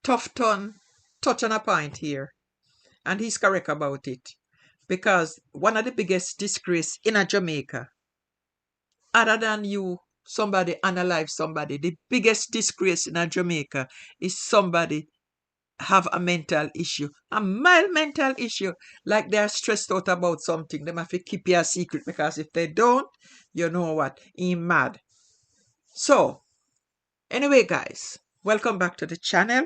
Tufton touch on a point here, and he's correct about it. Because one of the biggest disgrace in a Jamaica, other than somebody unalive somebody, the biggest disgrace in a Jamaica is somebody have a mental issue, a mild mental issue, like they're stressed out about something. They have to keep it a secret, because if they don't, you know what, he mad. So, anyway, guys, welcome back to the channel.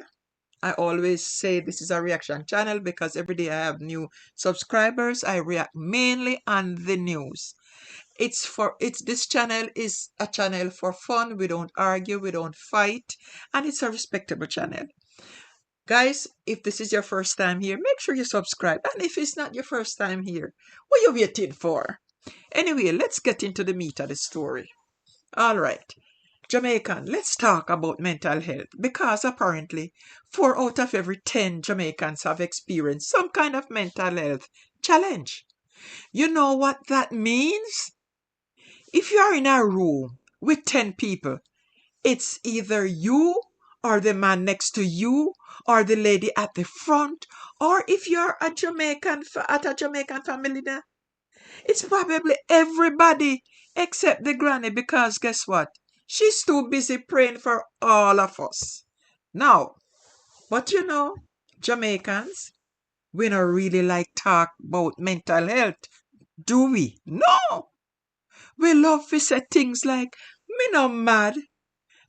I always say this is a reaction channel because every day I have new subscribers. I react mainly on the news. This channel is a channel for fun. We don't argue, we don't fight, and it's a respectable channel. Guys, if this is your first time here, make sure you subscribe. And if it's not your first time here, what are you waiting for? Anyway, let's get into the meat of the story. All right. Jamaican, let's talk about mental health, because apparently 4 out of every 10 Jamaicans have experienced some kind of mental health challenge. You know what that means? If you are in a room with 10 people, it's either you or the man next to you or the lady at the front, or if you're a Jamaican at a Jamaican family dinner, it's probably everybody except the granny, because guess what? She's too busy praying for all of us. Now, but Jamaicans, we don't really like talk about mental health, do we? No! We love to say things like, me not mad,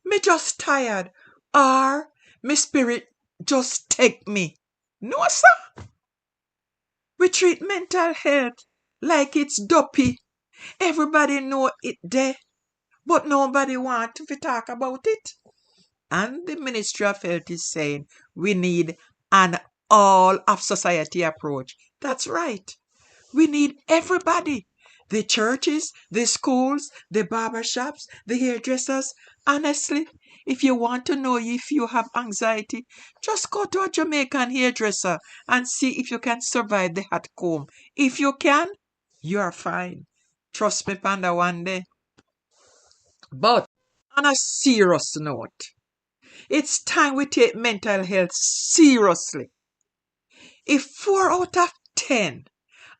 me just tired, or me spirit just take me. No, sir. We treat mental health like it's dopey. Everybody know it there, but nobody want to talk about it. And the Ministry of Health is saying we need an all of society approach. That's right. We need everybody. The churches, the schools, the barber shops, the hairdressers. Honestly, if you want to know if you have anxiety, just go to a Jamaican hairdresser and see if you can survive the hot comb. If you can, you are fine. Trust me, Panda, one day. But on a serious note, it's time we take mental health seriously. If 4 out of 10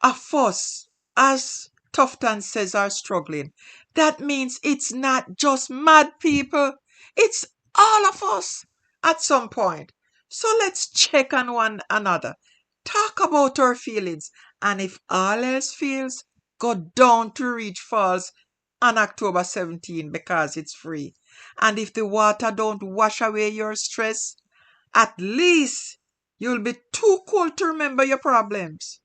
of us, as Tufton says, are struggling, that means it's not just mad people. It's all of us at some point. So let's check on one another. Talk about our feelings. And if all else fails, go down to Reach Falls on October 17 because it's free. And if the water don't wash away your stress, at least you'll be too cold to remember your problems.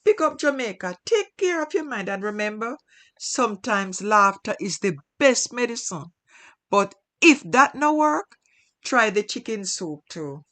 Pick up Jamaica, take care of your mind, and remember, sometimes laughter is the best medicine. But if that no work, try the chicken soup too.